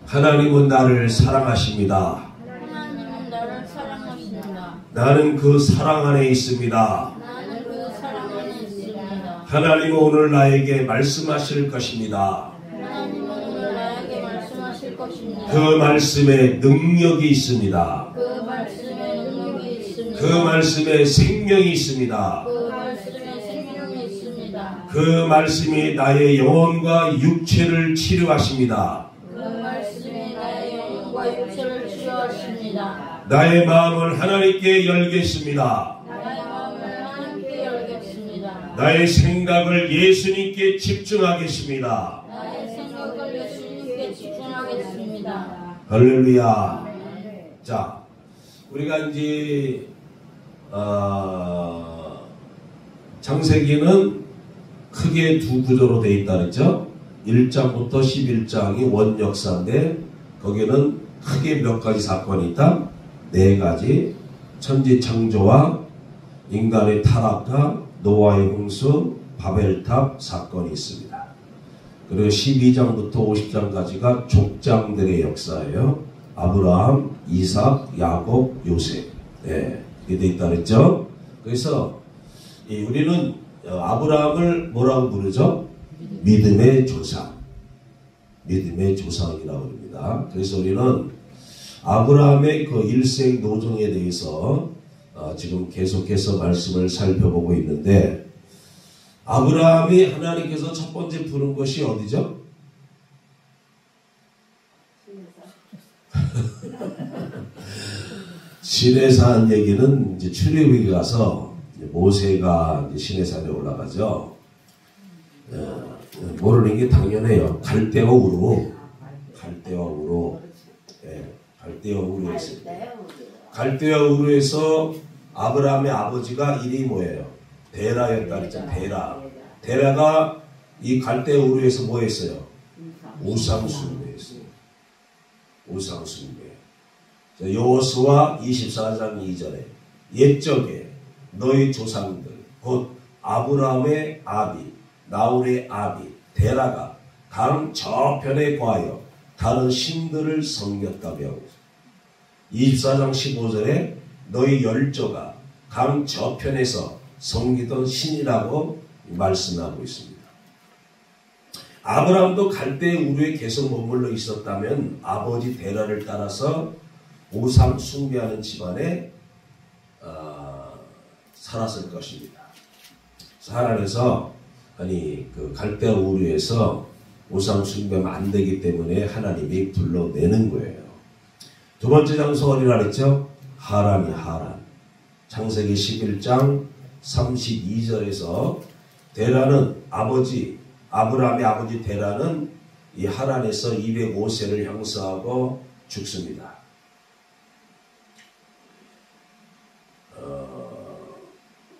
하나님은 나를 사랑하십니다. 하나님은 나를 사랑하십니다. 나는 그 사랑 안에 있습니다. 나는 그 사랑 안에 있습니다. 하나님은 오늘 나에게 말씀하실 것입니다. 하나님은 오늘 나에게 말씀하실 것입니다. 그 말씀에 능력이 있습니다. 그 말씀에 능력이 있습니다. 그 말씀에 생명이 있습니다. 그 말씀에 생명이 있습니다. 그 말씀이 나의 영혼과 육체를 치료하십니다. 그 말씀이 나의 영혼과 육체를 치유하십니다. 나의 마음을 하나님께 열겠습니다. 나의 마음을 하나님께 열겠습니다. 나의 생각을 예수님께 집중하겠습니다. 나의 생각을 예수님께 집중하겠습니다. 할렐루야. 자, 우리가 이제 창세기는 크게 두 구조로 되어 있다 그랬죠. 1장부터 11장이 원역사인데 거기는 크게 몇 가지 사건이 있다. 네 가지. 천지 창조와 인간의 타락과 노아의 홍수, 바벨탑 사건이 있습니다. 그리고 12장부터 50장까지가 족장들의 역사예요. 아브라함, 이삭, 야곱, 요셉. 네, 이게 되어 있다 그랬죠. 그래서 우리는 아브라함을 뭐라고 부르죠? 믿음의 조상. 믿음의 조상이라고 합니다. 그래서 우리는 아브라함의 그 일생 노정에 대해서 지금 계속해서 말씀을 살펴보고 있는데, 아브라함이 하나님께서 첫 번째 부른 것이 어디죠? 시내산 얘기는 이제 출애굽기 가서 모세가 이제 시내산에 올라가죠. 모르는 게 당연해요. 갈대와 우루. 갈대와 우루에서. 갈대와 우루에서 아브라함의 아버지가 이름이 뭐예요? 데라였다 그랬죠. 데라가 이 갈대와 우루에서 뭐 했어요? 우상숭배했어요. 우상숭배. 여호수아 24장 2절에 옛적에 너희 조상들 곧 아브라함의 아비 나홀의 아비 데라가 강 저편에 거하여 다른 신들을 섬겼다며 24장 15절에 너희 열조가 강 저편에서 섬기던 신이라고 말씀하고 있습니다. 아브라함도 갈대 우루에 계속 머물러 있었다면 아버지 데라를 따라서 우상 숭배하는 집안에 살았을 것입니다. 하나님께서 그 갈대 우루에서 우상 숭배하면 안 되기 때문에 하나님이 불러내는 거예요. 두 번째 장소 어디라 그랬죠? 하란이 하란. 창세기 11장 32절에서 데라는 아브라함의 아버지 데라는 이 하란에서 205세를 형사하고 죽습니다.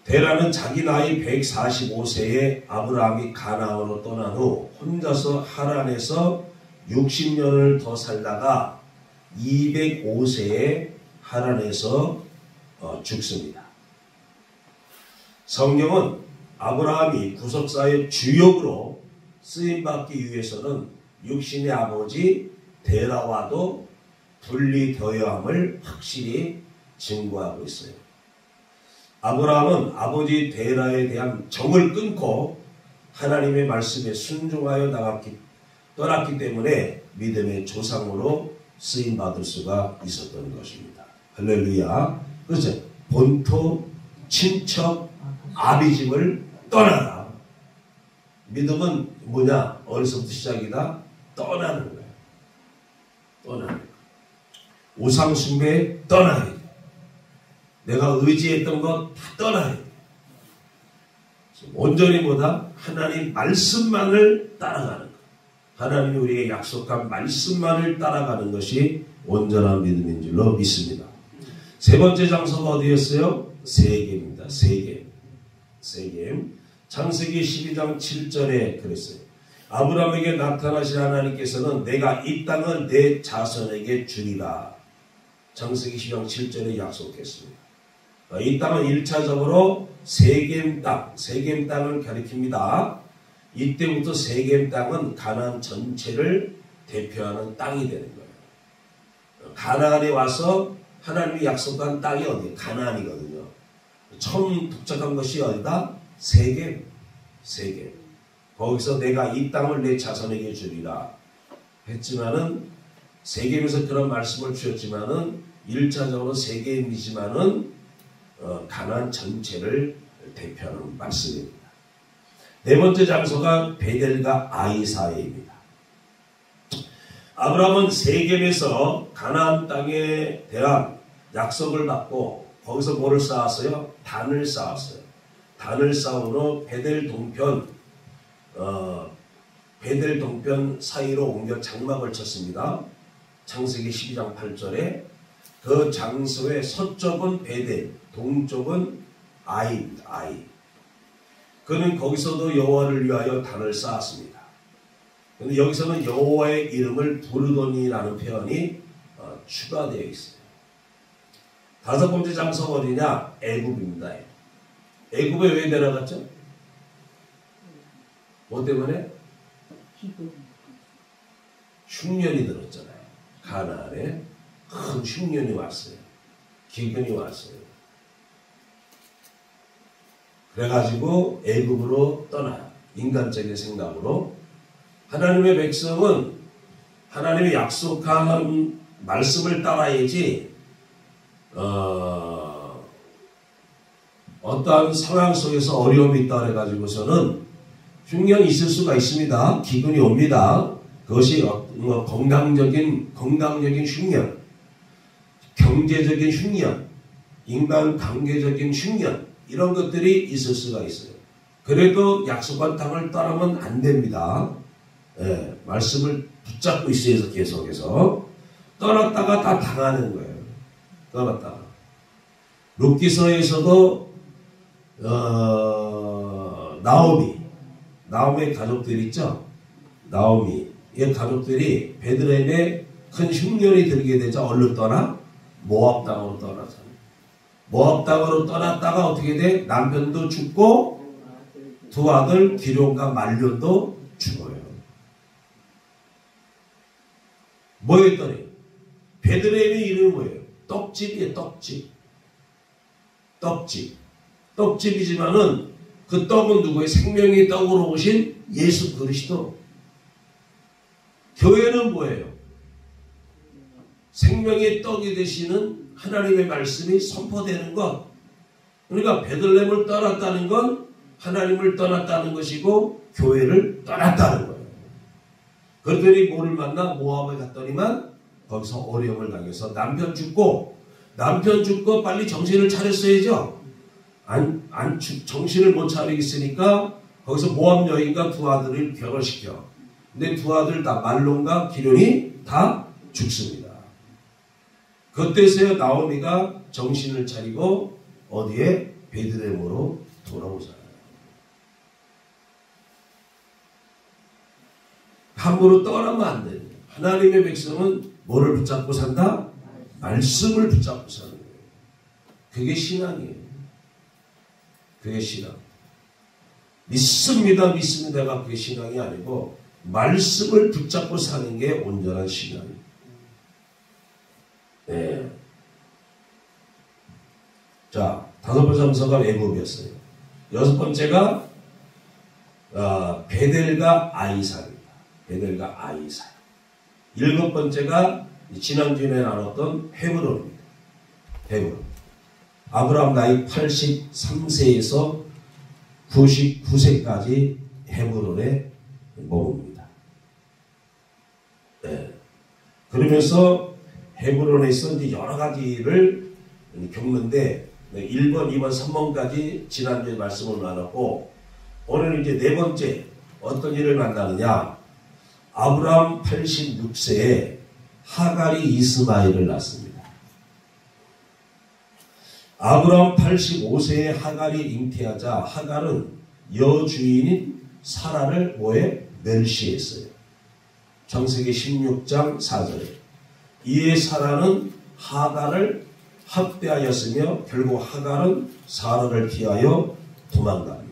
데라는 자기 나이 145세에 아브라함이 가나안으로 떠난 후 혼자서 하란에서 60년을 더 살다가 205세에 하란에서 죽습니다. 성경은 아브라함이 구속사의 주역으로 쓰임받기 위해서는 육신의 아버지 데라와도 분리되어야 함을 확실히 증거하고 있어요. 아브라함은 아버지 데라에 대한 정을 끊고 하나님의 말씀에 순종하여 떠났기 때문에 믿음의 조상으로 쓰임받을 수가 있었던 것입니다. 할렐루야. 그렇죠. 본토, 친척, 아비집을 떠나라. 믿음은 뭐냐? 어디서부터 시작이다? 떠나는 거예요. 떠나는 거예요. 우상숭배 떠나야 돼. 내가 의지했던 것 다 떠나야 돼. 온전히 뭐다? 하나님 말씀만을 따라가는 것. 하나님이 우리에게 약속한 말씀만을 따라가는 것이 온전한 믿음인 줄로 믿습니다. 세 번째 장소가 어디였어요? 세겜입니다. 세겜. 창세기 12장 7절에 그랬어요. 아브라함에게 나타나신 하나님께서는 내가 이 땅을 내 자손에게 주리라. 창세기 12장 7절에 약속했습니다. 이 땅은 1차적으로 세겜 땅을 가리킵니다. 이때부터 세겜 땅은 가나안 전체를 대표하는 땅이 되는 거예요. 가나안에 와서 하나님이 약속한 땅이 어디예요? 가나안이거든요. 처음 도착한 것이 어디다? 세겜. 거기서 내가 이 땅을 내 자손에게 주리라 했지만은 세겜에서 그런 말씀을 주셨지만은 1차적으로 세겜이지만은 가나안 전체를 대표하는 말씀입니다. 네 번째 장소가 베델과 아이 사이입니다. 아브라함은 세겜에서 가나안 땅에 대한 약속을 받고 거기서 뭐를 쌓았어요? 단을 쌓았어요. 단을 쌓은 후 베델 동편 사이로 옮겨 장막을 쳤습니다. 창세기 12장 8절에 그 장소의 서쪽은 베델, 동쪽은 아이입니다. 아이. 그는 거기서도 여호와를 위하여 단을 쌓았습니다. 그런데 여기서는 여호와의 이름을 부르더니라는 표현이 추가되어 있어요. 다섯 번째 장소가 어디냐? 애굽입니다. 애굽에 왜 내려갔죠? 뭐 때문에? 흉년이 들었잖아요. 가나안에 큰 흉년이 왔어요. 기근이 왔어요. 그래가지고 애굽으로 떠나요. 인간적인 생각으로. 하나님의 백성은 하나님의 약속한 말씀을 따라야지 어떠한 상황 속에서 어려움이 있다 그래가지고서는 흉년이 있을 수가 있습니다. 기근이 옵니다. 그것이 건강적인 흉년, 경제적인 흉년, 인간관계적인 흉년 이런 것들이 있을 수가 있어요. 그래도 약속한 땅을 떠나면 안 됩니다. 예, 말씀을 붙잡고 있어야 해서 계속해서 떠났다가 다 당하는 거예요. 떠났다가 룻기서에서도 나오미의 가족들 있죠. 나오미의 가족들이 베들레헴에 큰 흉년이 들게 되자 얼른 떠나 모압 땅으로 떠나서 모압 땅으로 떠났다가 어떻게 돼? 남편도 죽고 두 아들 기럯과 말론도 죽어요. 뭐였더니 베들레헴의 이름이 뭐예요? 떡집이에요. 떡집이지만은 그 떡은 누구예요? 생명의 떡으로 오신 예수 그리스도. 교회는 뭐예요? 생명의 떡이 되시는 하나님의 말씀이 선포되는 것. 그러니까 베들레헴을 떠났다는 건 하나님을 떠났다는 것이고 교회를 떠났다는 거예요. 그러더니 뭐를 만나? 모압에 갔더니만 거기서 어려움을 당해서 남편 죽고 빨리 정신을 차렸어야죠. 정신을 못 차리겠으니까 거기서 모압 여인과 두 아들을 결혼시켜. 근데 두 아들 다 말론과 기럯이 다 죽습니다. 그때서야 나오미가 정신을 차리고 어디에? 베들레헴으로 돌아오잖아요. 함부로 떠나면 안 돼요. 하나님의 백성은 뭐를 붙잡고 산다? 말씀을 붙잡고 사는 거예요. 그게 신앙이에요. 그게 신앙. 믿습니다가 그게 신앙이 아니고 말씀을 붙잡고 사는 게 온전한 신앙이에요. 네. 자, 다섯 번째 장소가 애굽이었어요. 여섯 번째가 베델과 아이사입니다. 베델과 아이사. 일곱 번째가 지난주에 나눴던 헤브론입니다. 헤브론. 아브라함 나이 83세에서 99세까지 헤브론에 머뭅니다. 네. 그러면서 헤브론에서 이제 여러 가지를 겪는데 1번, 2번, 3번까지 지난주에 말씀을 나눴고 오늘은 이제 네 번째 어떤 일을 만나느냐. 아브라함 86세에 하갈이 이스마엘을 낳습니다. 아브라함 85세에 하갈이 잉태하자 하갈은 여주인인 사라를 뭐에? 멸시했어요. 창세기 16장 4절에 이에 사라는 하갈을 학대하였으며 결국 하갈은 사라를 피하여 도망갑니다.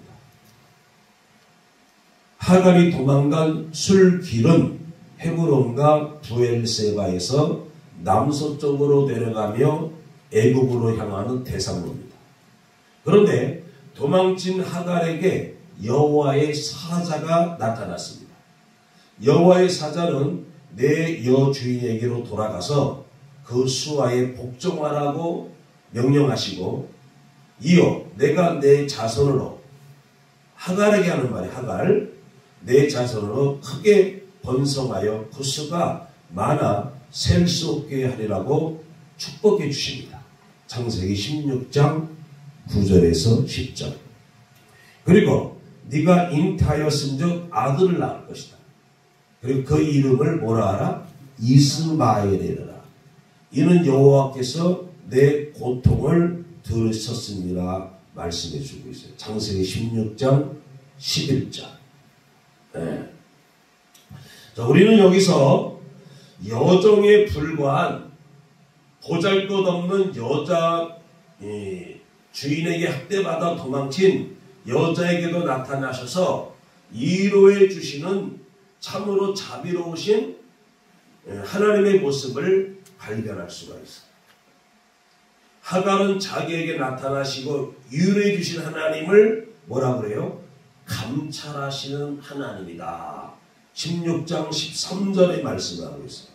하갈이 도망간 술길은 헤브론과 부엘세바에서 남서쪽으로 내려가며 애굽으로 향하는 대상로입니다. 그런데 도망친 하갈에게 여호와의 사자가 나타났습니다. 여호와의 사자는 내 여주인에게로 돌아가서 그 수하에 복종하라고 명령하시고, 이어 내가 내 자손으로, 하갈에게 하는 말이 하갈, 내 자손으로 크게 번성하여 그 수가 많아 셀 수 없게 하리라고 축복해 주십니다. 창세기 16장 9절에서 10절. 그리고 네가 잉태하였은즉 아들을 낳을 것이다. 그리고 그 이름을 뭐라 하라? 이스마엘이라. 이는 여호와께서 내 고통을 들으셨습니다. 말씀해 주고 있어요. 창세기 16장 11절. 네. 자, 우리는 여기서 여종에 불과한 보잘것없는 여자, 주인에게 학대받아 도망친 여자에게도 나타나셔서 위로해 주시는 참으로 자비로우신 하나님의 모습을 발견할 수가 있어요. 하갈은 자기에게 나타나시고 위로해 주신 하나님을 뭐라 그래요? 감찰하시는 하나님이다. 16장 13절에 말씀하고 있어요.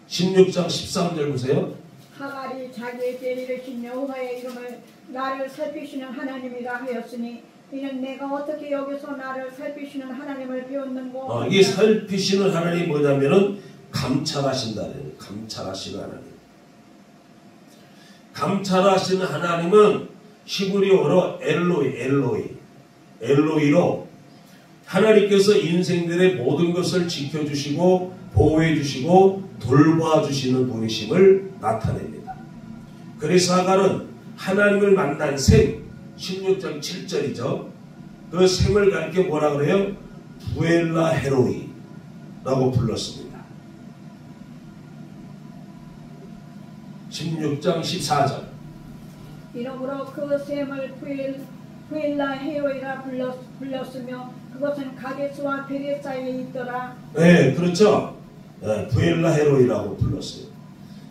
16장 13절 보세요. 하갈이 자기에게 이르신 여호와의 이름을 나를 살피시는 하나님이라 하였으니 이는 내가 어떻게 여기서 나를 살피시는 하나님을 배웠는고. 이게 살피시는 하나님이 뭐냐면은 감찰하신다는, 감찰하시는 하나님. 감찰하시는 하나님은 히브리어로 엘로이로 하나님께서 인생들의 모든 것을 지켜주시고 보호해주시고 돌봐주시는 분이심을 나타냅니다. 그래서 하갈은 하나님을 만난 셈, 16장 7절이죠. 그 셈을 가리켜 뭐라 그래요? 부엘라 헤로이라고 불렀습니다. 16장 14절. 이러므로 그 셈을 부엘라 헤로이라 불렀으며 그것은 가데스와 베레 사이에 있더라. 네, 그렇죠. 네, 부엘라 헤로이라고 불렀어요.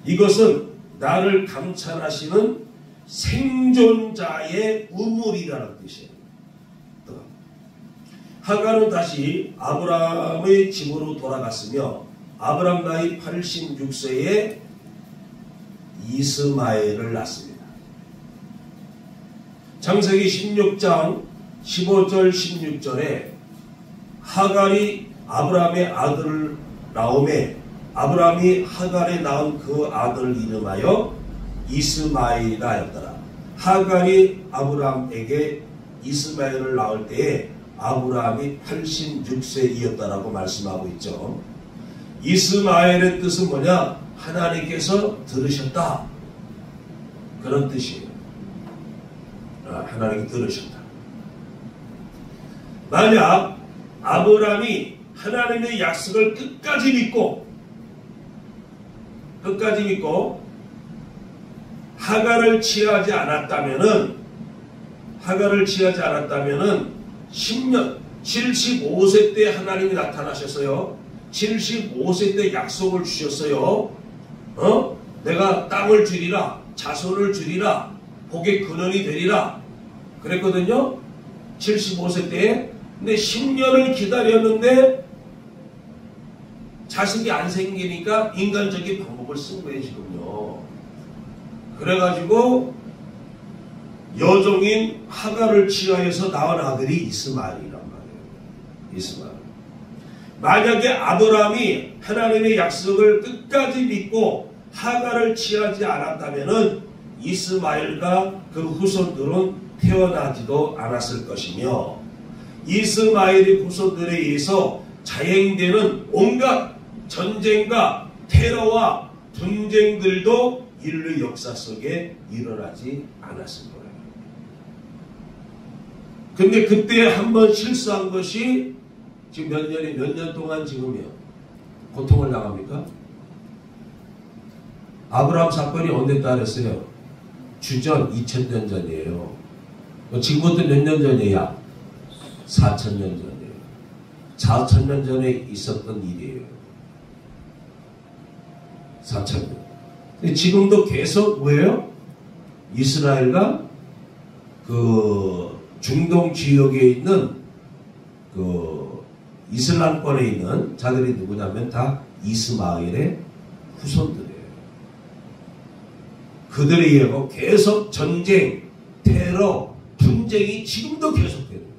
이것은 나를 감찰하시는 생존자의 우물이라는 뜻이에요. 하갈은 다시 아브라함의 집으로 돌아갔으며 아브라함 나이 86세에 이스마엘을 낳습니다. 창세기 16장 15절 16절에 하갈이 아브라함의 아들을 낳음에 아브라함이 하갈에 낳은 그 아들 이름하여 이스마엘이라였더라. 하갈이 아브라함에게 이스마엘을 낳을 때에 아브라함이 86세이었다라고 말씀하고 있죠. 이스마엘의 뜻은 뭐냐? 하나님께서 들으셨다. 그런 뜻이에요. 하나님이 들으셨다. 만약 아브라함이 하나님의 약속을 끝까지 믿고 하갈을 취하지 않았다면은 10년 75세 때 하나님이 나타나셨어요. 75세 때 약속을 주셨어요. 내가 땅을 주리라, 자손을 주리라, 복의 근원이 되리라 그랬거든요. 75세 때에. 근데 10년을 기다렸는데 자식이 안 생기니까 인간적인 방법을 쓴 거예요, 지금요. 그래가지고 여종인 하갈을 취하여서 낳은 아들이 이스마엘이란 말이에요. 이스마엘. 만약에 아브라함이 하나님의 약속을 끝까지 믿고 하갈을 취하지 않았다면은 이스마엘과 그 후손들은 태어나지도 않았을 것이며 이스마엘의 후손들에 의해서 자행되는 온갖 전쟁과 테러와 분쟁들도 인류 역사 속에 일어나지 않았을 거예요. 근데 그때 한번 실수한 것이 지금 몇 년 동안 지금이요. 고통을 당합니까? 아브라함 사건이 언제 따랐어요? 주전 2000년 전이에요. 지금부터 몇 년 전이야? 4000년 전이에요. 4000년 전에 있었던 일이에요. 4,000년. 지금도 계속 뭐예요? 이스라엘과 그 중동 지역에 있는 그 이슬람권에 있는 자들이 누구냐면 다 이스마엘의 후손들이에요. 그들에 의하고 계속 전쟁, 테러, 분쟁이 지금도 계속되는 거예요.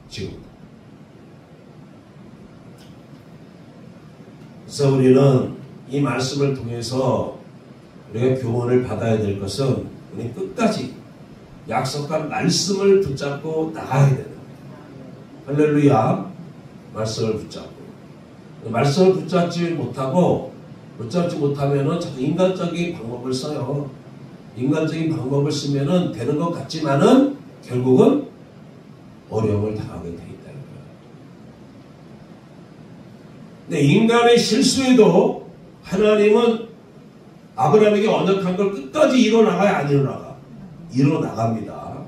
지금도. 그래서 우리는 이 말씀을 통해서 우리가 교훈을 받아야 될 것은 우리 끝까지 약속한 말씀을 붙잡고 나가야 되는 거예요. 할렐루야. 말씀을 붙잡고. 말씀을 붙잡지 못하면은 자꾸 인간적인 방법을 써요. 인간적인 방법을 쓰면은 되는 것 같지만은 결국은 어려움을 당하게 돼 있다는 거예요. 근데 인간의 실수에도 하나님은 아브라함에게 언약한 걸 끝까지 이뤄나가야 안 이뤄나가? 이뤄나갑니다.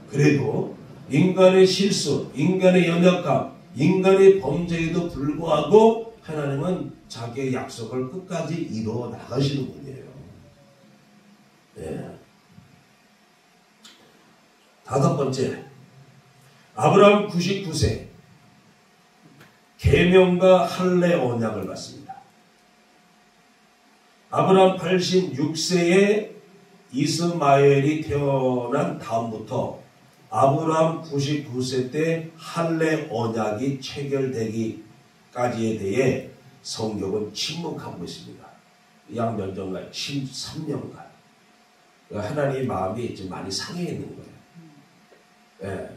그래도 인간의 실수, 인간의 연약함, 인간의 범죄에도 불구하고 하나님은 자기의 약속을 끝까지 이뤄나가시는 분이에요. 네. 5번째, 아브라함 99세 계명과 할례 언약을 받습니다. 아브라함 86세에 이스마엘이 태어난 다음부터 아브라함 99세 때 할례 언약이 체결되기까지에 대해 성경은 침묵하고 있습니다. 약 몇 년간? 13년간. 하나님의 마음이 좀 많이 상해 있는 거예요. 네.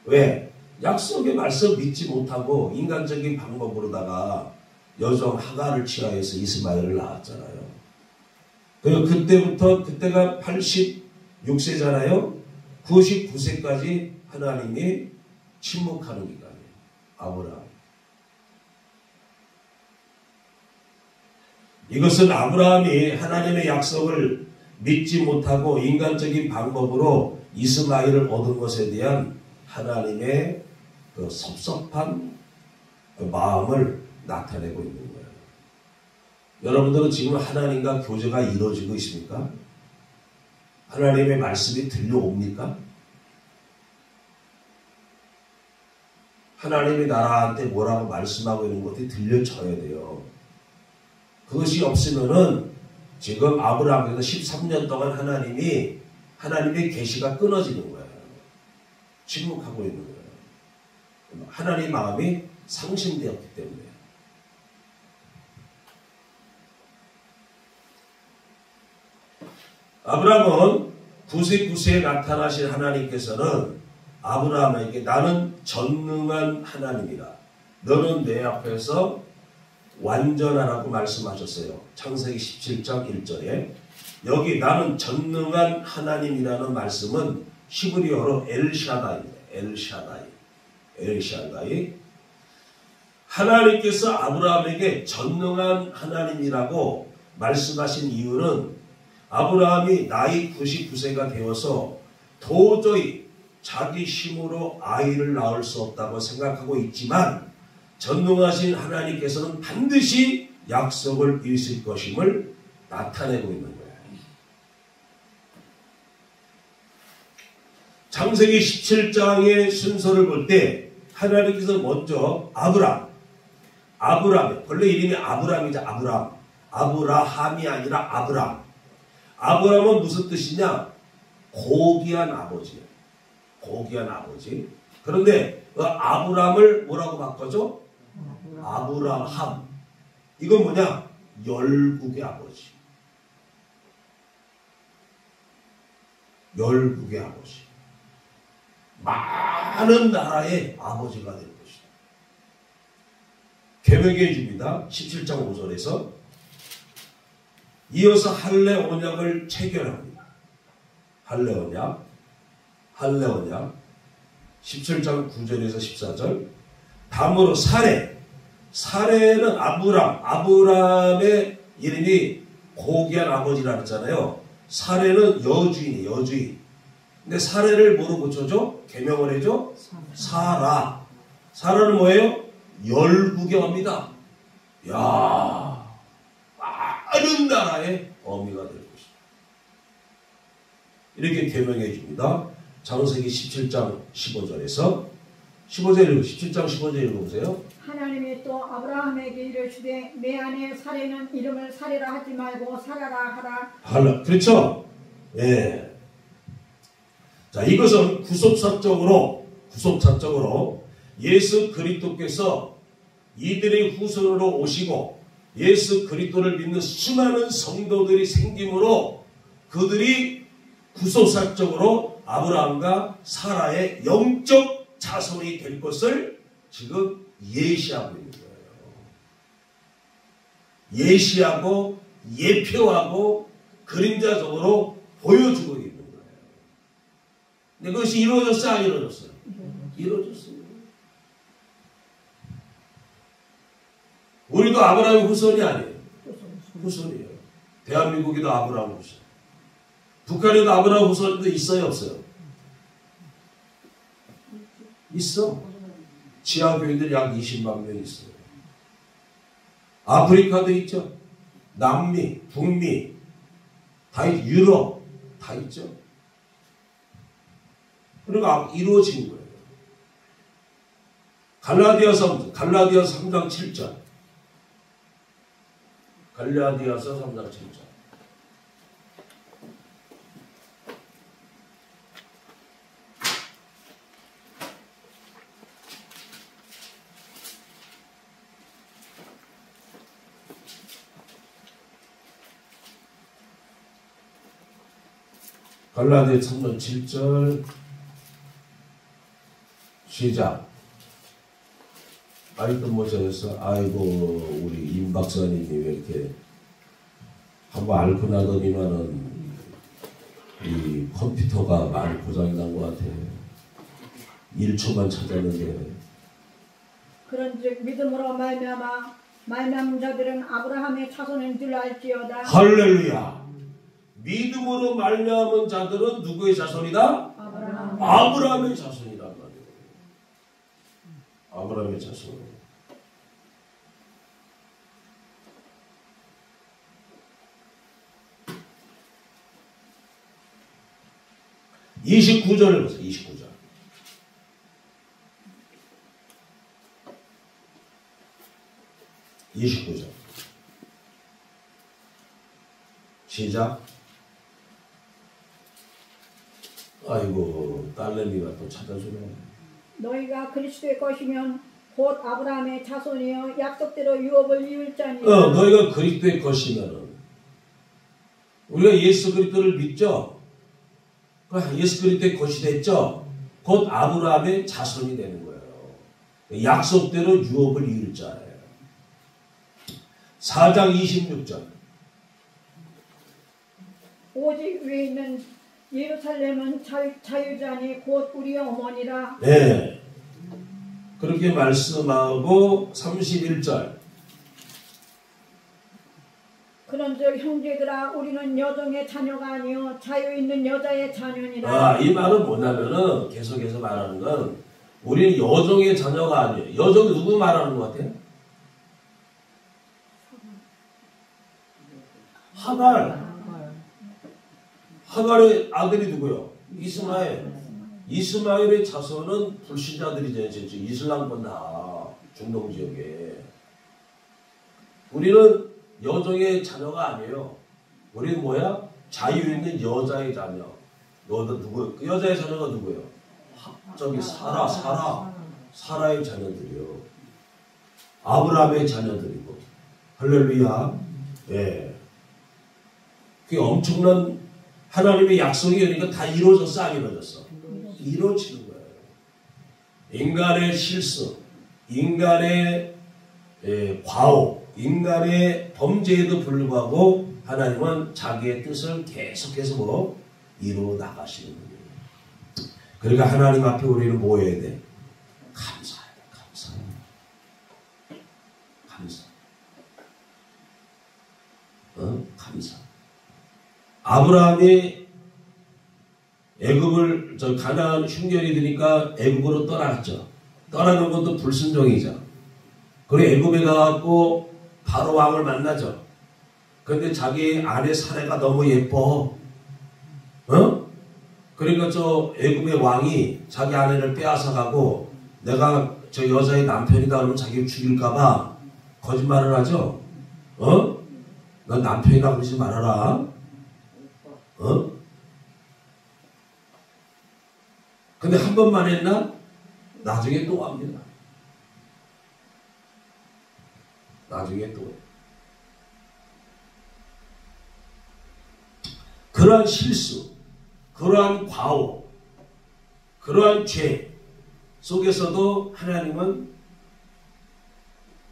왜? 약속의 말씀 믿지 못하고 인간적인 방법으로다가 여종 하가를 취하여서 이스마엘을 낳았잖아요. 그리고 그때가 86세잖아요. 99세까지 하나님이 침묵하는 기간이에요. 아브라함. 이것은 아브라함이 하나님의 약속을 믿지 못하고 인간적인 방법으로 이스마엘을 얻은 것에 대한 하나님의 그 섭섭한 그 마음을 나타내고 있는 거예요. 여러분들은 지금 하나님과 교제가 이루어지고 있습니까? 하나님의 말씀이 들려옵니까? 하나님이 나한테 뭐라고 말씀하고 있는 것들이 들려져야 돼요. 그것이 없으면은 지금 아브라함에서 13년 동안 하나님의 계시가 끊어지는 거예요. 침묵하고 있는 거예요. 하나님의 마음이 상심되었기 때문에. 아브라함은 99세에 나타나신 하나님께서는 아브라함에게 나는 전능한 하나님이다. 너는 내 앞에서 완전하라고 말씀하셨어요. 창세기 17장 1절에. 여기 나는 전능한 하나님이라는 말씀은 히브리어로 엘샤다이입니다. 엘샤다이. 하나님께서 아브라함에게 전능한 하나님이라고 말씀하신 이유는 아브라함이 나이 99세가 되어서 도저히 자기 힘으로 아이를 낳을 수 없다고 생각하고 있지만 전능하신 하나님께서는 반드시 약속을 이루실 것임을 나타내고 있는 거예요. 창세기 17장의 순서를 볼 때 하나님께서 먼저 아브라함, 본래 이름이 아브라함이죠. 아브라함이 아니라 아브람. 아브람은 무슨 뜻이냐? 고귀한 아버지예요. 고귀한 아버지. 그런데 그 아브람을 뭐라고 바꿔줘? 아브라함. 이건 뭐냐? 열국의 아버지. 열국의 아버지. 많은 나라의 아버지가 될 것이다. 계명해 줍니다. 17장 5절에서 이어서 할례 언약을 체결합니다. 할례 언약 17장 9절에서 14절. 다음으로 사레는 아브람의 이름이 고귀한 아버지라 했잖아요. 사레는 여주인. 근데 사레를 뭐로 고쳐줘? 계명을 해줘? 사라는 뭐예요? 열국의 어입니다. 야, 많은 나라의 어미가 될 것이다. 이렇게 계명해 줍니다. 창세기 17장 15절에서 17장 15절 읽어보세요. 하나님이 또 아브라함에게 이르시되 내 아내 사레는 이름을 사레라 하지 말고 사라라 하라. 그렇죠? 예. 자, 이것은 구속사적으로 예수 그리스도께서 이들의 후손으로 오시고 예수 그리스도를 믿는 수많은 성도들이 생김으로 그들이 구속사적으로 아브라함과 사라의 영적 자손이 될 것을 지금 예시하고 있는 거예요. 예시하고 예표하고 그림자적으로 보여주고 있는 거예요. 근데 그것이 이루어졌어요? 안 이루어졌어요? 이루어졌습니다. 우리도 아브라함의 후손이 아니에요. 후손이에요. 대한민국에도 아브라함 후손. 북한에도 아브라함 후손도 있어요? 없어요? 있어. 지하교인들 약 20만 명 있어요. 아프리카도 있죠. 남미, 북미, 다 유럽 다 있죠. 그러니까 이루어진 거예요. 갈라디아서 3장 7절. 갈라디아서 3장 7절. 갈라디아서 3장 7절 시작. 아이도 모자에서 아이고 우리 임 박사님이 왜 이렇게 한번 앓고 나더니만은 이 컴퓨터가 많이 고장이 난 것 같아. 1초만 찾았는데. 그런즉 믿음으로 말미암은 자들은 아브라함의 자손인 줄 알지어다. 할렐루야. 믿음으로 말미암은 자들은 누구의 자손이다? 아브라함의 자손이란 말이에요. 아브라함의 자손. 29절을 보세요. 29절. 시작. 아이고 딸내미가 또 찾아주네. 너희가 그리스도의 것이면 곧 아브라함의 자손이여 약속대로 유업을 이을 자니라. 너희가 그리스도의 것이면은 우리가 예수 그리스도를 믿죠. 예수 그리스도의 것이 됐죠. 곧 아브라함의 자손이 되는 거예요. 약속대로 유업을 이을 자예요. 4장 26절. 오직 위에 있는 예루살렘은 자유자니 곧 우리의 어머니라. 네. 그렇게 말씀하고 31절. 그런즉 형제들아 우리는 여종의 자녀가 아니요 자유 있는 여자의 자녀니라. 이 말은 뭐냐면은 계속해서 말하는 건 우리는 여종의 자녀가 아니에요. 여종이 누구 말하는 것 같아요? 하갈의 아들이 누구요? 이스마엘. 이스마엘의 자손은 불신자들이죠. 이슬람권 다 중동 지역에. 우리는 여종의 자녀가 아니에요. 우리는 뭐야? 자유 있는 여자의 자녀. 누구? 그 여자의 자녀가 누구예요? 사라의 자녀들이요. 아브라함의 자녀들이고. 할렐루야. 예. 그게 엄청난 하나님의 약속이 그러니까 다 이루어졌어, 안 이루어졌어? 이루어지는 거예요. 인간의 실수, 인간의 과오, 인간의 범죄에도 불구하고 하나님은 자기의 뜻을 계속해서 이루어 나가시는 거예요. 그러니까 하나님 앞에 우리는 뭐 해야 돼? 감사해야 돼. 감사. 감사. 아브라함이 애굽을 가나안 흉년이 드니까 애굽으로 떠났죠. 떠나는 것도 불순종이죠. 그리고 애굽에 가갖고 바로 왕을 만나죠. 근데 자기 아내 사례가 너무 예뻐. 어? 그러니까 저 애굽의 왕이 자기 아내를 빼앗아 가고 내가 저 여자의 남편이다 그러면 자기 죽일까봐 거짓말을 하죠. 어? 넌 남편이라 그러지 말아라. 어? 근데 한 번만 했나? 나중에 또 합니다. 나중에 또. 그러한 실수, 그러한 과오, 그러한 죄 속에서도 하나님은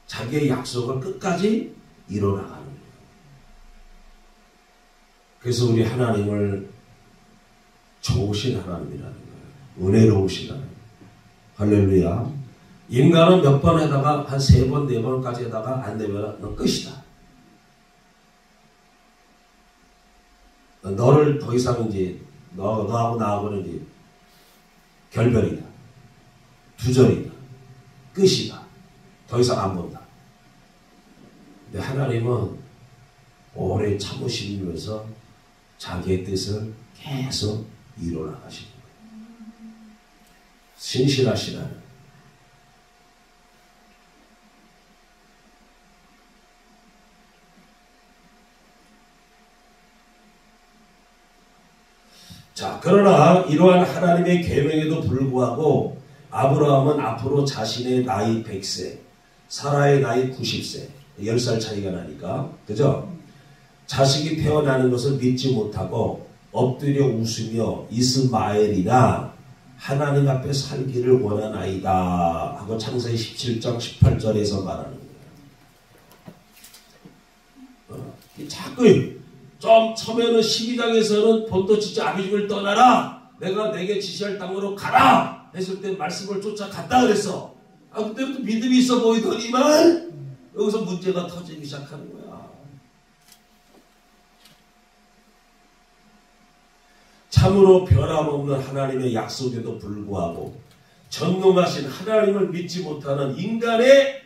자기의 약속을 끝까지 이뤄나가는 거예요. 그래서 우리 하나님을 좋으신 하나님이라는 거예요. 은혜로우신 하나님. 할렐루야. 인간은 몇 번 하다가 한 3번, 4번까지 하다가 안 되면 넌 끝이다. 너를 더 이상 이제 너하고 나하고는 이제 결별이다. 두절이다. 끝이다. 더 이상 안 본다. 근데 하나님은 오래 참으시면서 자기의 뜻을 계속 이뤄나가시는 거예요. 신실하신 하나님. 자, 그러나 이러한 하나님의 계명에도 불구하고 아브라함은 앞으로 자신의 나이 100세, 사라의 나이 90세, 10살 차이가 나니까, 그죠? 자식이 태어나는 것을 믿지 못하고 엎드려 웃으며 이스마엘이나 하나님 앞에 살기를 원하나이다 하고 창세기 17장 18절에서 말하는 거예요. 자꾸 좀 처음에는 12장에서는 본토 지자 아비집을 떠나라, 내가 내게 지시할 땅으로 가라 했을 때 말씀을 쫓아갔다 그랬어. 그때부터 믿음이 있어 보이더니만 여기서 문제가 터지기 시작하는 거야. 참으로 변함없는 하나님의 약속에도 불구하고 전능하신 하나님을 믿지 못하는 인간의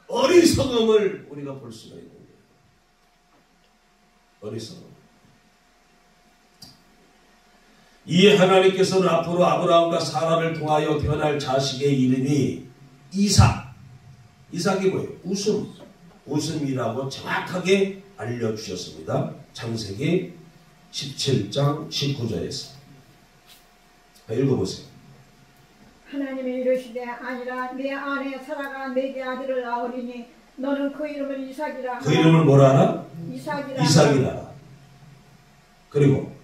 어리석음을 우리가 볼 수가 있는 거예요. 어리석음. 이에 하나님께서는 앞으로 아브라함과 사라를 통하여 태어날 자식의 이름이 이삭이 뭐예요? 웃음이라고 정확하게 알려주셨습니다. 창세기 17장 19절에서 읽어보세요. 하나님이 이르시되 아니라 내 아내 사라가 내게 아들을 낳으리니 너는 그 이름을 이삭이라. 그 이름을 뭐라 하라? 이삭이라. 그리고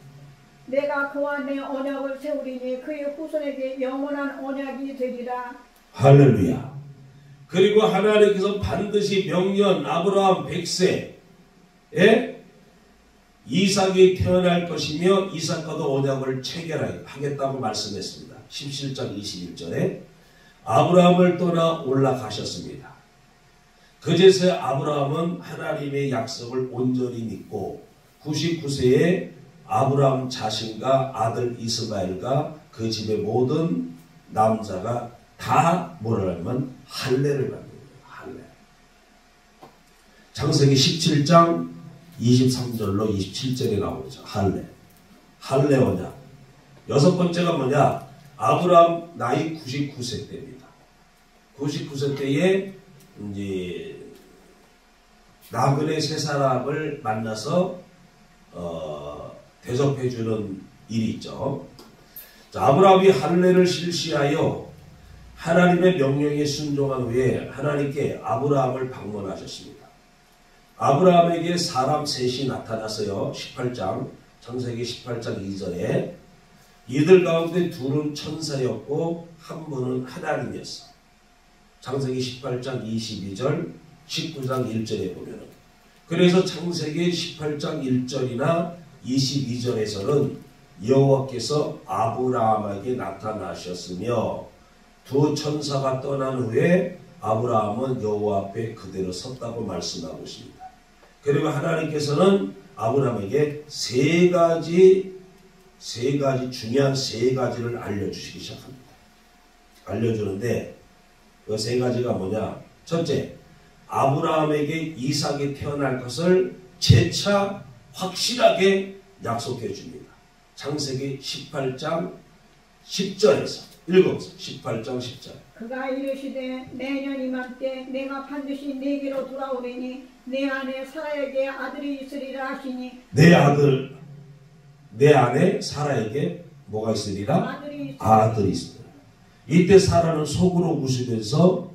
내가 그와 내 언약을 세우리니 그의 후손에게 영원한 언약이 되리라. 할렐루야. 그리고 하나님께서 반드시 명년 아브라함 100세에 이삭이 태어날 것이며 이삭과도 언약을 체결하겠다고 말씀했습니다. 17장 21절에 아브라함을 떠나 올라가셨습니다. 그제서 아브라함은 하나님의 약속을 온전히 믿고 99세에 아브라함 자신과 아들 이스마엘과 그 집의 모든 남자가 다 뭐라 하면 할례를 받는 거예요. 할례. 창세기 17장 23절로 27절에 나오죠. 할례 언약. 6번째가 뭐냐? 아브라함 나이 99세 때입니다. 99세 때에 이제 나그네 세 사람을 만나서 대접해주는 일이 있죠. 자, 아브라함이 할례를 실시하여 하나님의 명령에 순종한 후에 하나님께 아브라함을 방문하셨습니다. 아브라함에게 사람 셋이 나타나서요. 18장 창세기 18장 2절에 이들 가운데 둘은 천사였고 한 분은 하나님이었어. 창세기 18장 22절 19장 1절에 보면은, 그래서 창세기 18장 1절이나 22절에서는 여호와께서 아브라함에게 나타나셨으며 두 천사가 떠난 후에 아브라함은 여호와 앞에 그대로 섰다고 말씀하고 있습니다. 그리고 하나님께서는 아브라함에게 세 가지 중요한 세 가지를 알려주시기 시작합니다. 알려주는데 그 세 가지가 뭐냐? 첫째, 아브라함에게 이삭이 태어날 것을 재차 확실하게 약속해 줍니다. 창세기 18장 10절에서 읽어보세요. 18장 10절. 그가 이르시되 내년 이맘때 내가 반드시 네게로 돌아오리니 내 안에 사라에게 아들이 있으리라 하시니 내 안에 사라에게 뭐가 있으리라? 아들이 있으리라. 이때 사라는 속으로 웃으면서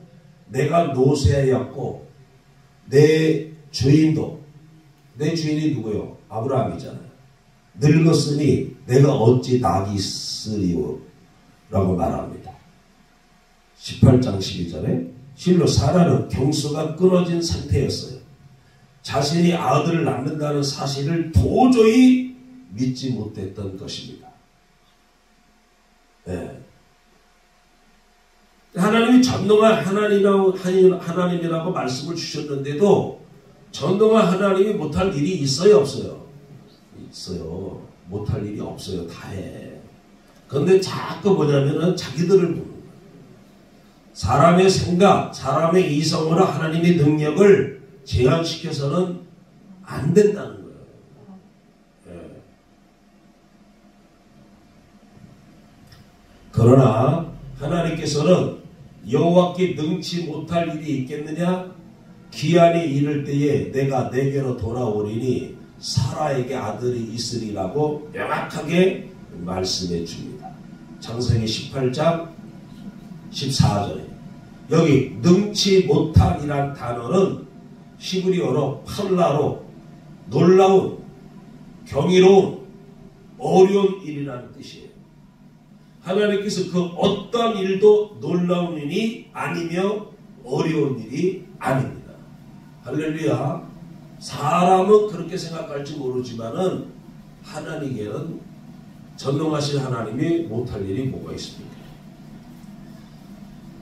내가 노쇠하였고 내 주인도, 내 주인이 누구요? 아브라함이잖아요. 늙었으니 내가 어찌 낙이 있으리요? 라고 말합니다. 18장 12절에 실로 사라는 경수가 끊어진 상태였어요. 자신이 아들을 낳는다는 사실을 도저히 믿지 못했던 것입니다. 네. 하나님이 전능한 하나님이라고 말씀을 주셨는데도 전능한 하나님이 못할 일이 있어요, 없어요? 있어요. 못할 일이 없어요. 다 해. 그런데 자꾸 뭐냐면은 자기들을 보는 거예요. 사람의 생각, 사람의 이성으로 하나님의 능력을 제한시켜서는 안 된다는 거예요. 예. 그러나 하나님께서는 여호와께 능치 못할 일이 있겠느냐? 기한이 이를 때에 내가 내게로 돌아오리니 사라에게 아들이 있으리라고 명확하게 말씀해 줍니다. 창세기 18장 14절에 여기 능치 못한이란 단어는 히브리어로 팔라로 놀라운, 경이로운, 어려운 일이라는 뜻이에요. 하나님께서 그 어떤 일도 놀라운 일이 아니며 어려운 일이 아닙니다. 할렐루야. 사람은 그렇게 생각할지 모르지만은 하나님께는 전능하신 하나님이 못할 일이 뭐가 있습니까?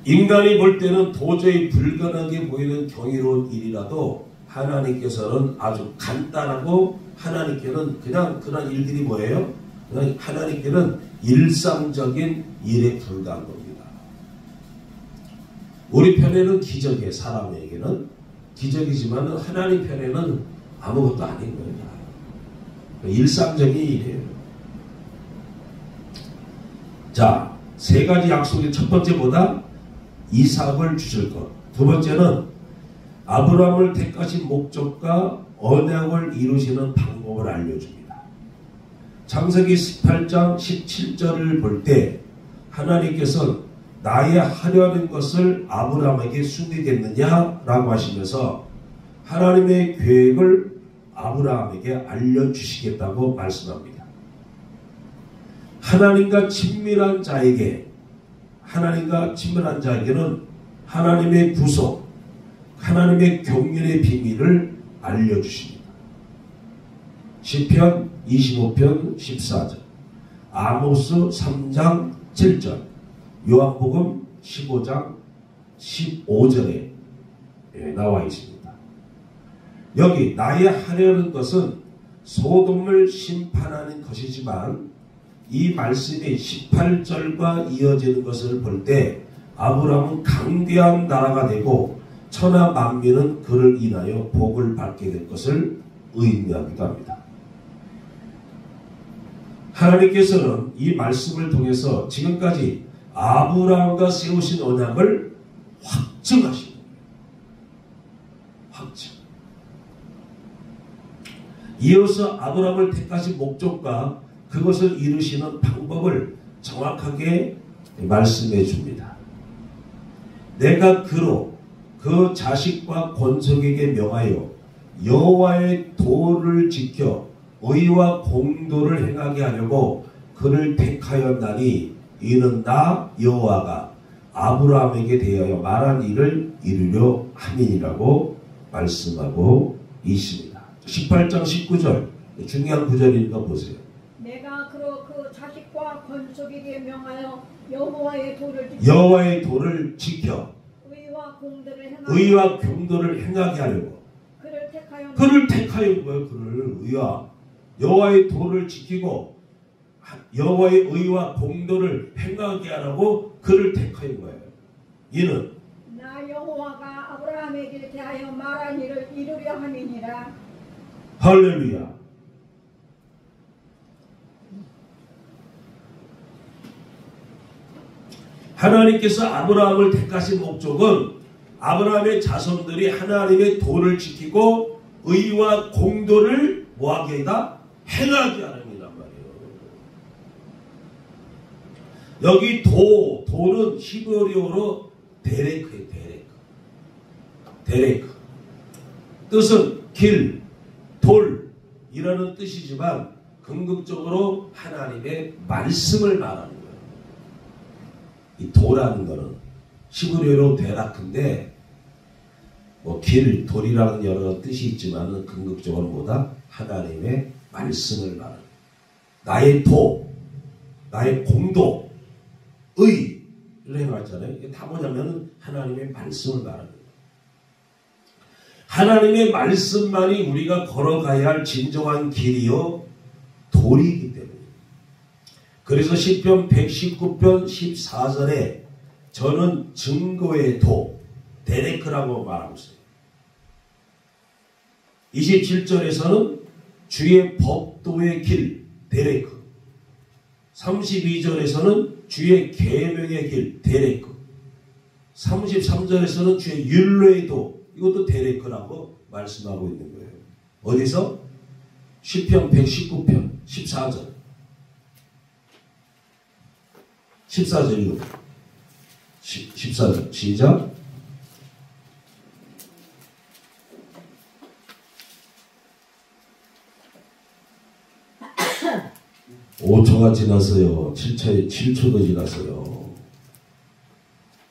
인간이 볼 때는 도저히 불가능하게 보이는 경이로운 일이라도 하나님께서는 아주 간단하고 하나님께는 그냥 그런 일들이 뭐예요? 그냥 하나님께는 일상적인 일에 불과한 겁니다. 우리 편에는 기적이에요. 사람에게는 기적이지만 하나님 편에는 아무것도 아닌 거예요. 일상적인 일이에요. 자, 세 가지 약속의 첫 번째보다 이삭을 주실 것. 두 번째는 아브라함을 택하신 목적과 언약을 이루시는 방법을 알려줍니다. 창세기 18장 17절을 볼 때 하나님께서 나의 하려는 것을 아브라함에게 숨기겠느냐라고 하시면서 하나님의 계획을 아브라함에게 알려주시겠다고 말씀합니다. 하나님과 친밀한 자에게는 하나님의 구속, 하나님의 경륜의 비밀을 알려주십니다. 시편 25편 14절, 아모스 3장 7절, 요한복음 15장 15절에 나와 있습니다. 여기 나의 하려는 것은 소돔을 심판하는 것이지만 이 말씀이 18절과 이어지는 것을 볼 때 아브라함은 강대한 나라가 되고 천하 만민은 그를 인하여 복을 받게 될 것을 의미하기도 합니다. 하나님께서는 이 말씀을 통해서 지금까지 아브라함과 세우신 언약을 확증하신 거예요. 확증. 이어서 아브라함을 택하신 목적과 그것을 이루시는 방법을 정확하게 말씀해 줍니다. 내가 그로 그 자식과 권속에게 명하여 여호와의 도를 지켜 의와 공도를 행하게 하려고 그를 택하였나니 이는 나 여호와가 아브라함에게 대하여 말한 일을 이루려 함이니라고 말씀하고 있습니다. 18장 19절 중요한 구절이니까 보세요. 내가 그로 그 자식과 권속에게 명하여 여호와의 도를 지켜 의와 공도를 행하게 하려고 그를 택하여 뭐예요? 그를 의와 여호와의 도를 지키고 여호와의 의와 공도를 행하게 하라고 그를 택하인 거예요. 이는 나 여호와가 아브라함에게 대하여 말한 일을 이루려 함이니라. 할렐루야. 하나님께서 아브라함을 택하신 목적은 아브라함의 자손들이 하나님의 도를 지키고 의와 공도를 뭐하게 하다? 행하게 하는 이란 말이에요. 여기 도는 히브리어로 데레크예요. 데레크. 뜻은 길, 돌이라는 뜻이지만 궁극적으로 하나님의 말씀을 말하는 거예요. 이 도라는 거는 히브리어로 데라크인데 뭐 길, 돌이라는 여러 뜻이 있지만 궁극적으로 뭐다? 하나님의 말씀을 말하는 거예요. 나의 도, 나의 공도, 의를 해봤잖아요. 이게 다 뭐냐면 하나님의 말씀을 말하는 거예요. 하나님의 말씀만이 우리가 걸어가야 할 진정한 길이요 도리이기 때문에. 그래서 시편 119편 14절에 저는 증거의 도, 데레크라고 말하고 있어요. 27절에서는 주의 법도의 길, 데레크. 32절에서는 주의 계명의 길, 데레크. 33절에서는 주의 율례의 도, 이것도 데레크라고 말씀하고 있는 거예요. 어디서? 시편 119편 14절. 14절 이거. 14절 시작. (5초가) 지났어요. 7초도 지났어요.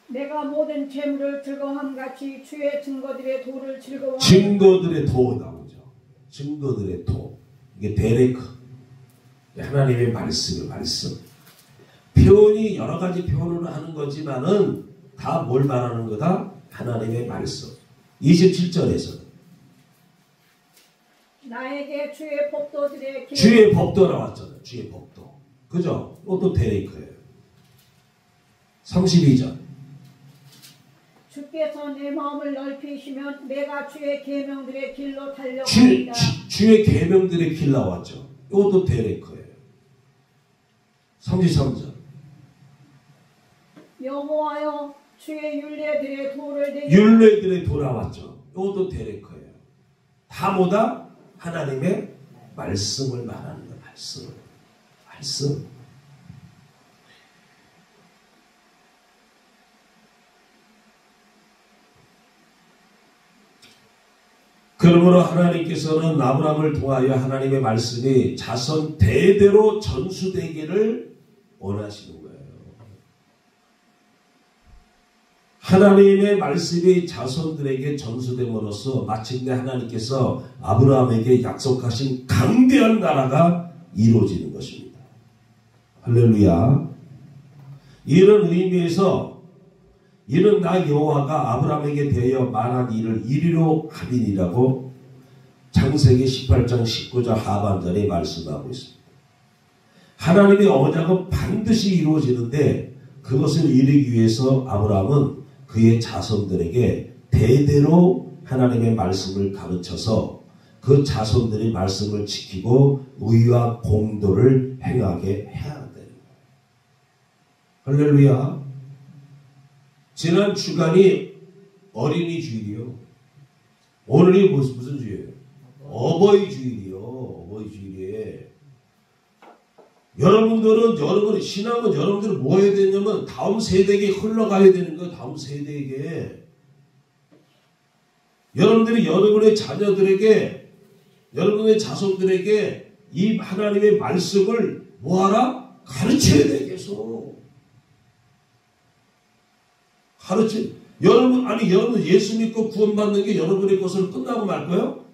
내가 모든 재물을 즐거움같이 주의 증거들의 도를 즐거워하노라. 증거들의 도 나오죠. 증거들의 도. 이게 데레크. 하나님의 말씀이에요. 말씀. 표현이 여러 가지 표현을 하는 거지만은 다 뭘 말하는 거다? 하나님의 말씀. 27절에서 나에게 주의 법도들의 길. 주의 법도 나왔잖아요. 주의 법도. 그죠? 이것도 데레크예요. 32절. 주께서 내 마음을 넓히시면 내가 주의 계명들의 길로 달려가리라. 주의 계명들의 길 나왔죠. 이것도 데레크예요. 33절. 여호와여 주의 율례들의 도를 내 율례들의 도 나왔죠. 이것도 데레크예요. 다 뭐다? 하나님의 말씀을 말하는 거예요. 말씀. 그러므로 하나님께서는 아브라함을 통하여 하나님의 말씀이 자손 대대로 전수되기를 원하시는 거예요. 하나님의 말씀이 자손들에게 전수됨으로써 마침내 하나님께서 아브라함에게 약속하신 강대한 나라가 이루어지는 것입니다. 할렐루야. 이런 의미에서 이는 나 여호와가 아브라함에게 대하여 말한 일을 이리로 하리니라고 창세기 18장 19절 하반절에 말씀하고 있습니다. 하나님의 언약은 반드시 이루어지는데 그것을 이루기 위해서 아브라함은 그의 자손들에게 대대로 하나님의 말씀을 가르쳐서 그 자손들의 말씀을 지키고 의와 공도를 행하게 해야 한다는 거예요. 할렐루야. 지난 주간이 어린이 주일이요. 오늘이 무슨 주일이에요? 어버이 주일이요. 어버이 주일에 여러분의 신앙은 여러분들은 뭐 해야 되냐면 다음 세대에게 흘러가야 되는 거예요. 다음 세대에게. 여러분들이 여러분의 자녀들에게, 여러분의 자손들에게 이 하나님의 말씀을 뭐하라? 가르쳐야 돼. 계속. 여러분 예수 믿고 구원받는 게 여러분의 것으로 끝나고 말까요?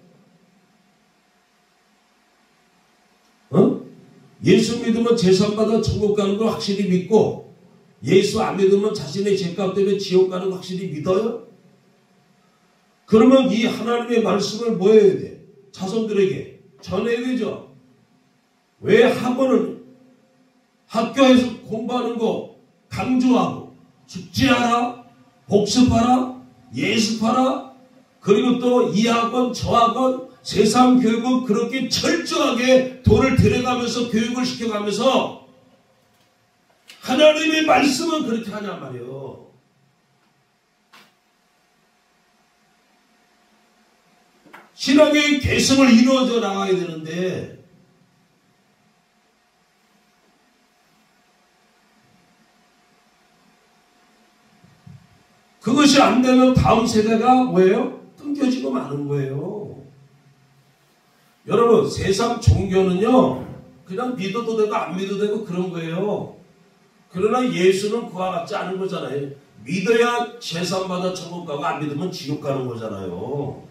예수 믿으면 제사받아 천국 가는 걸 확실히 믿고 예수 안 믿으면 자신의 죄값 때문에 지옥 가는 걸 확실히 믿어요? 그러면 이 하나님의 말씀을 뭐 해야 돼? 자손들에게 전해야 되죠. 왜 학교에서 공부하는 거 강조하고 숙지하라, 복습하라, 예습하라, 그리고 또 이 학원 저 학원 세상 교육은 그렇게 철저하게 돈을 들여가면서 교육을 시켜가면서 하나님의 말씀은 그렇게 하냔 말이에요. 신앙의 개성을 이루어져 나가야 되는데 그것이 안 되면 다음 세대가 뭐예요? 끊겨지고 마는 거예요. 여러분, 세상 종교는요, 그냥 믿어도 되고 안 믿어도 되고 그런 거예요. 그러나 예수는 그와 같지 않은 거잖아요. 믿어야 재산받아 천국 가고 안 믿으면 지옥 가는 거잖아요.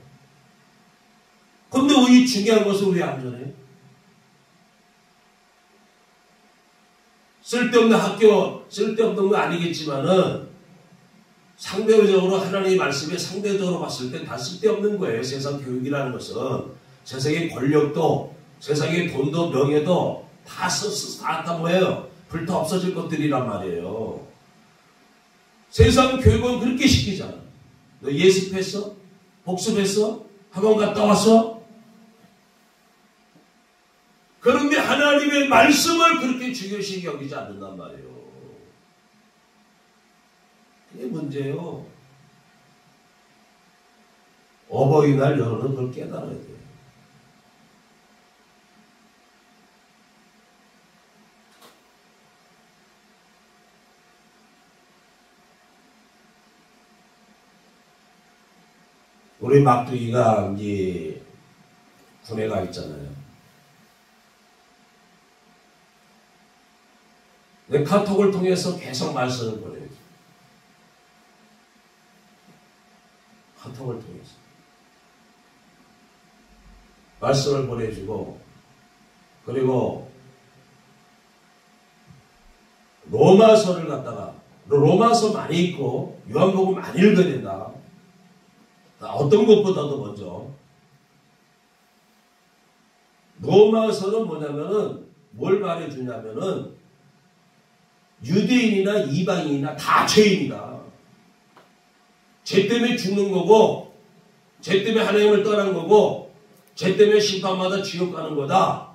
근데 이 중요한 것은 왜 안 전해요? 쓸데없는 학교, 쓸데없는 거 아니겠지만은 상대적으로 하나님의 말씀에 상대적으로 봤을 때 다 쓸데없는 거예요. 세상 교육이라는 것은. 세상의 권력도, 세상의 돈도, 명예도 다 뭐예요? 불타 없어질 것들이란 말이에요. 세상 교육은 그렇게 시키잖아. 너 예습했어? 복습했어? 학원 갔다 왔어? 그런데 하나님의 말씀을 그렇게 중요시 여기지 않는단 말이에요. 그게 문제예요. 어버이날 여러분은 그걸 깨달아야 돼요. 우리 막둥이가 이제 군에 가 있잖아요. 내 카톡을 통해서 계속 말씀을 보내요. 카톡을 통해서 말씀을 보내주고, 그리고 로마서를 갖다가 로마서 많이 읽고 요한복음 많이 읽어야 된다. 어떤 것보다도 먼저 로마서는 뭐냐면은 뭘 말해주냐면은 유대인이나 이방인이나 다 죄인이다. 죄 때문에 죽는 거고, 죄 때문에 하나님을 떠난 거고, 죄 때문에 심판마다 지옥 가는 거다.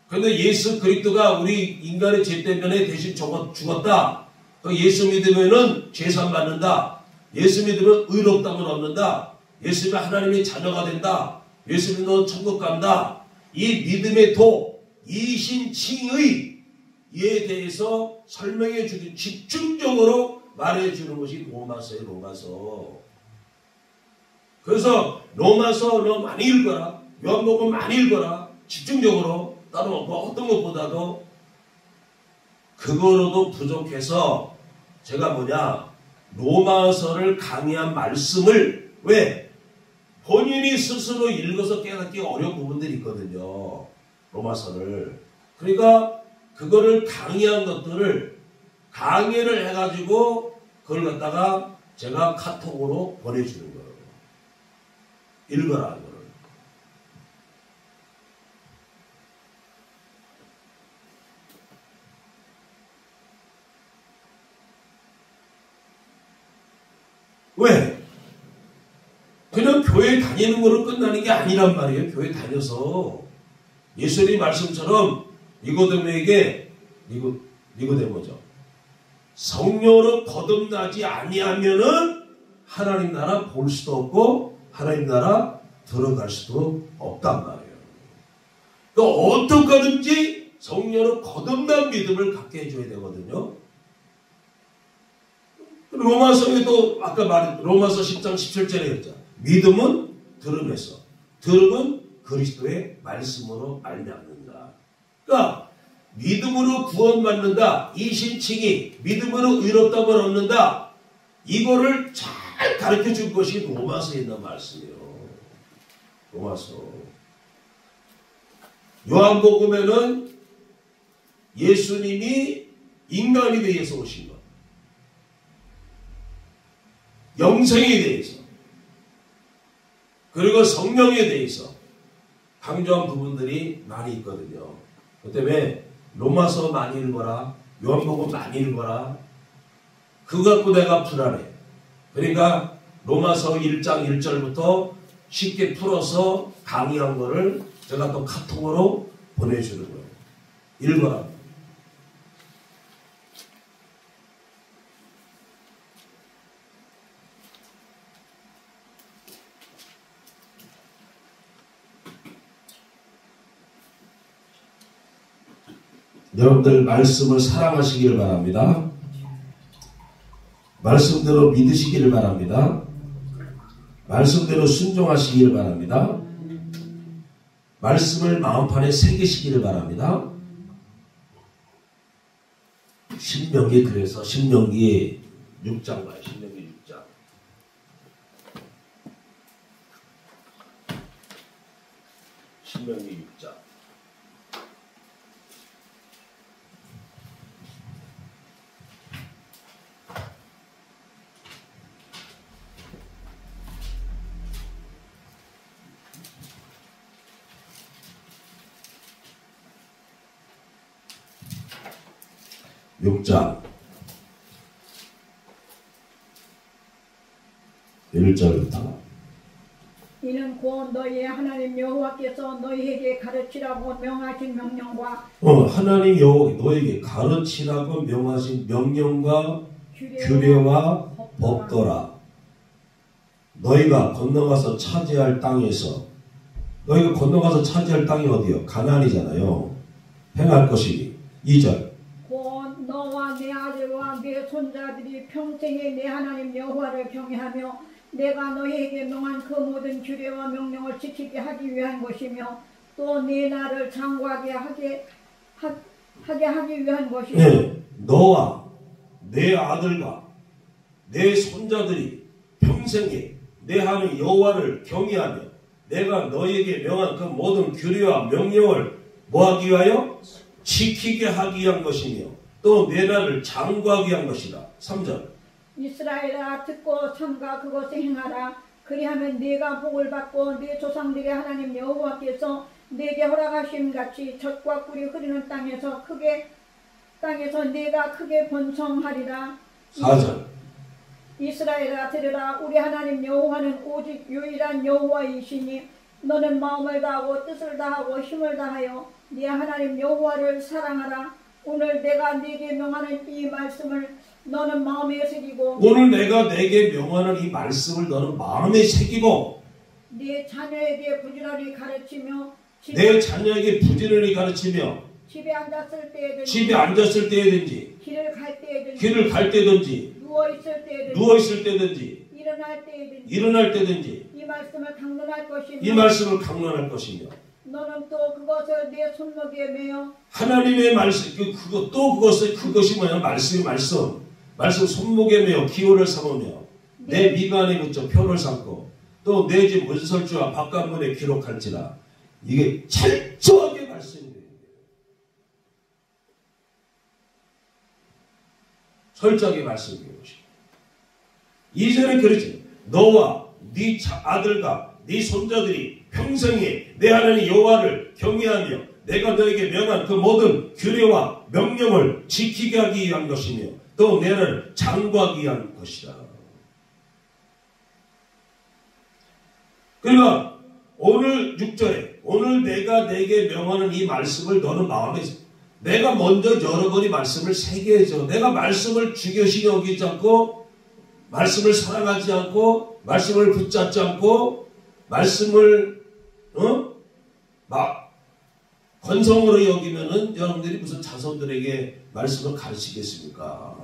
그런데 예수 그리스도가 우리 인간의 죄 때문에 대신 죽었다. 예수 믿으면은 죄산 받는다. 예수 믿으면 의롭다함을 얻는다. 예수 믿으면 하나님의 자녀가 된다. 예수 믿으면 천국 간다. 이 믿음의 도, 이신칭의 이에 대해서 설명해 주기, 집중적으로 말해 주는 것이 로마서예요. 로마서. 그래서 로마서 너 많이 읽어라. 요한복음 많이 읽어라. 집중적으로. 따로 뭐 어떤 것보다도. 그거로도 부족해서 제가 로마서를 강의한 말씀을, 왜? 본인이 스스로 읽어서 깨닫기 어려운 부분들이 있거든요. 로마서를. 그러니까 그거를 강의한 것들을 강의를 해가지고 그걸 갖다가 제가 카톡으로 보내주는 거예요. 읽어라, 이거를. 왜? 그냥 교회 다니는 거로 끝나는 게 아니란 말이에요. 교회 다녀서 예수님 말씀처럼 니고데모에게, 니고데모죠. 성령으로 거듭나지 아니하면은 하나님 나라 볼 수도 없고 하나님 나라 들어갈 수도 없단 말이에요. 그러니까 어떻게든지 성령으로 거듭난 믿음을 갖게 해줘야 되거든요. 로마서에도 아까 말한 로마서 10장 17절에 했죠. 믿음은 들음에서, 들음은 그리스도의 말씀으로 말미암는다. 그러니까 믿음으로 구원받는다. 이신칭이 믿음으로 의롭다함을 얻는다. 이거를 잘 가르쳐 준 것이 로마서에 있는 말씀이에요. 로마서. 요한복음에는 예수님이 인간이 대해서 오신 것, 영생에 대해서, 그리고 성령에 대해서 강조한 부분들이 많이 있거든요. 그 때문에 로마서 많이 읽어라. 요한복음 많이 읽어라. 그거 갖고 내가 불안해. 그러니까 로마서 1장 1절부터 쉽게 풀어서 강의한 거를 제가 또 카톡으로 보내주는 거예요. 읽어라. 여러분들 말씀을 사랑하시길 바랍니다. 말씀대로 믿으시기를 바랍니다. 말씀대로 순종하시기를 바랍니다. 말씀을 마음판에 새기시기를 바랍니다. 신명기 그래서 신명기 6장 봐요. 신명기 6장. 신명기 6장. (6장) 1절부터 이는 곧 너희의 하나님 여호와께서 너희에게 가르치라고 명하신 명령과 하나님 여호와 너희에게 가르치라고 명하신 명령과 규례와 법도라. 너희가 건너가서 차지할 땅에서 너희가 건너가서 차지할 땅이 어디요? 가나안이잖아요. 행할 것이니 2절 곧 너와 내 아들과 내 손자들이 평생에 내 하나님 여호와를 경외하며 내가 너희에게 명한 그 모든 규례와 명령을 지키게 하기 위한 것이며 또 내 나를 장구하게 하게 하기 위한 것이며 네, 너와 내 아들과 내 손자들이 평생에 내 하나님 여호와를 경외하며 내가 너희에게 명한 그 모든 규례와 명령을 뭐하기 위하여? 지키게 하기 위한 것이며 또 내 나를 장구하기 위한 것이다. 3절 이스라엘아 듣고 삼가 그것을 행하라. 그리하면 네가 복을 받고 네 조상들의 하나님 여호와께서 네게 허락하심 같이 젖과 꿀이 흐르는 땅에서 네가 크게 번성하리라. 4절 이스라엘아 들으라. 우리 하나님 여호와는 오직 유일한 여호와이시니 너는 마음을 다하고 뜻을 다하고 힘을 다하여 네 하나님 여호와를 사랑하라. 오늘 내가 네게 명하는 이 말씀을 너는 마음에 새기고 오늘 내가 내게 명하는 이 말씀을 너는 마음에 새기고 네 자녀에게 부지런히 가르치며 내 자녀에게 부지런히 가르치며 집에 앉았을 때든지 길을 갈 때든지 누워있을 때든지 일어날 때든지 이 말씀을 강론할 것이며 너는 또 그것을 내 손목에 매어 하나님의 말씀 그것이 뭐냐 말씀 손목에 매어 기호를 삼으며 내 미간에 붙여 표를 삼고 또 내 집 문설주와 바깥문에 기록할지라. 이게 철저하게 말씀이에요. 철저하게 말씀이에요. 이전에 그러지. 너와 네 아들과 네 손자들이 평생에 내 하나님 여호와를 경외하며 내가 너에게 명한 그 모든 규례와 명령을 지키게 하기 위한 것이며 또 내를 장구하기 위한 것이다. 그러니까 오늘 6절에 오늘 내가 내게 명하는 이 말씀을 너는 마음에 내가 먼저 여러분이 말씀을 새겨줘. 내가 말씀을 중요시 여기지 않고 말씀을 사랑하지 않고 말씀을 붙잡지 않고 말씀을 건성으로 여기면은 여러분들이 무슨 자손들에게 말씀을 가르치겠습니까?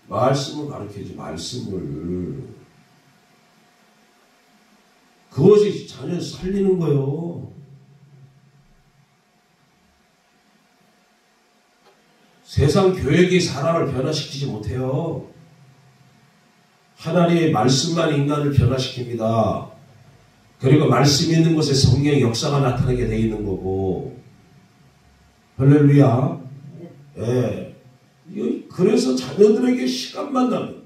말씀을 가르쳐야지. 말씀을 그것이 자녀를 살리는 거예요. 세상 교육이 사람을 변화시키지 못해요. 하나님의 말씀만 인간을 변화시킵니다. 그리고 말씀 있는 곳에 성령의 역사가 나타나게 되어 있는 거고. 할렐루야. 예. 그래서 자녀들에게 시간만 나면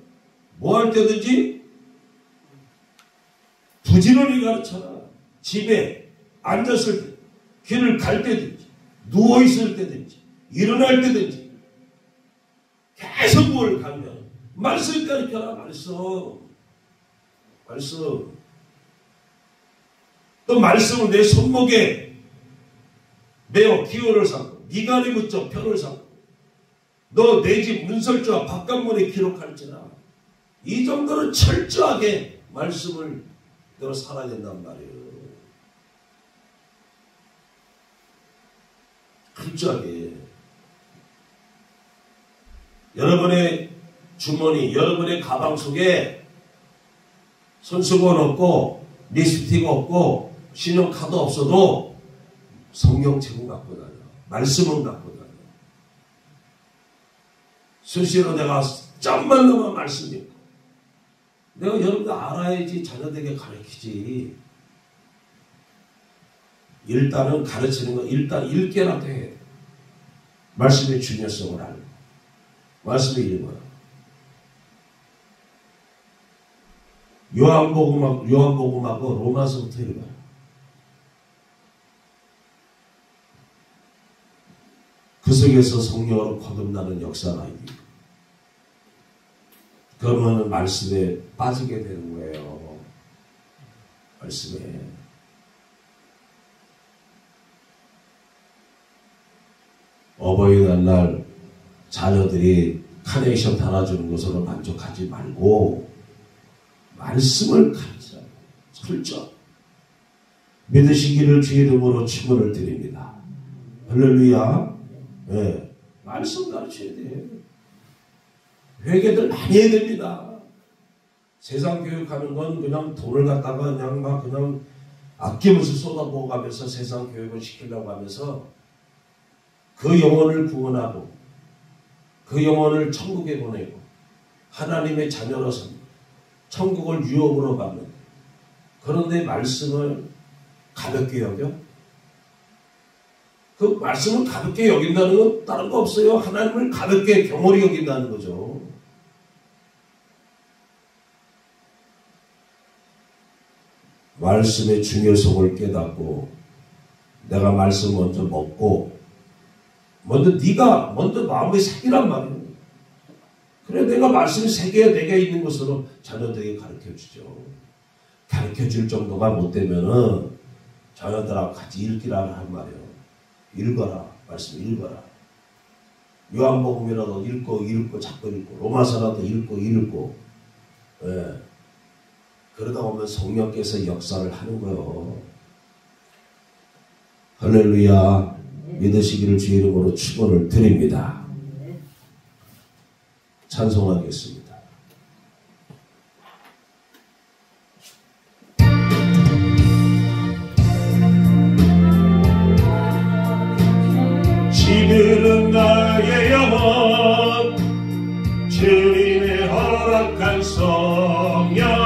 뭐 할 때든지 부지런히 가르쳐라. 집에 앉았을 때, 길을 갈 때든지, 누워있을 때든지, 일어날 때든지 계속 뭘 가면 말씀 가르쳐라. 말씀. 말씀. 또 말씀을 내 손목에 메어 기호를 삼고 미간에 붙여 표를 삼고 너 내 집 문설주와 바깥문에 기록할지라. 이 정도로 철저하게 말씀을 내가 살아야 된단 말이에요. 철저하게. 여러분의 주머니, 여러분의 가방 속에 손수건 없고 립스틱 없고 신용카드 없어도 성경책은 갖고 다녀. 말씀은 갖고 다녀. 수시로 내가 짬만 넘어 말씀 읽고 내가 여러분들 알아야지 자녀들에게 가르치지. 일단은 가르치는 건 일단 읽게라도 해. 말씀의 중요성을 알고 말씀을 읽어요. 요한복음하고 로마서부터 읽어요. 그 속에서 성령으로 거듭나는 역사가 있고 그러면 말씀에 빠지게 되는 거예요. 말씀에. 어버이날 날 자녀들이 카네이션 달아주는 것으로 만족하지 말고 말씀을 가르치라. 철저 믿으시기를 주의 이름으로 축원을 드립니다. 할렐루야. 네. 말씀 가르쳐야 돼. 회개들 많이 해야 됩니다. 세상 교육하는 건 그냥 돈을 갖다가 그냥 막 그냥 아낌없이 쏟아부어 가면서 세상 교육을 시키려고 하면서 그 영혼을 구원하고 그 영혼을 천국에 보내고 하나님의 자녀로서 천국을 유업으로 받는 그런데 말씀을 가볍게 여겨? 그 말씀을 가볍게 여긴다는 건 다른 거 없어요. 하나님을 가볍게 경홀히 여긴다는 거죠. 말씀의 중요성을 깨닫고 내가 말씀 먼저 먹고 네가 먼저 마음에 새기란 말이에요. 그래 내가 말씀이 새겨야 내게 있는 것으로 자녀들에게 가르쳐주죠. 가르쳐줄 정도가 못 되면은 자녀들하고 같이 읽기라 한 말이에요. 읽어라. 말씀 읽어라. 요한복음이라도 읽고 자꾸 읽고 로마서라도 읽고 예. 그러다 보면 성령께서 역사를 하는 거예요. 할렐루야. 믿으시기를 주의 이름으로 축원을 드립니다. 찬송하겠습니다. 지들은 나의 영혼 주님의 허락한 성령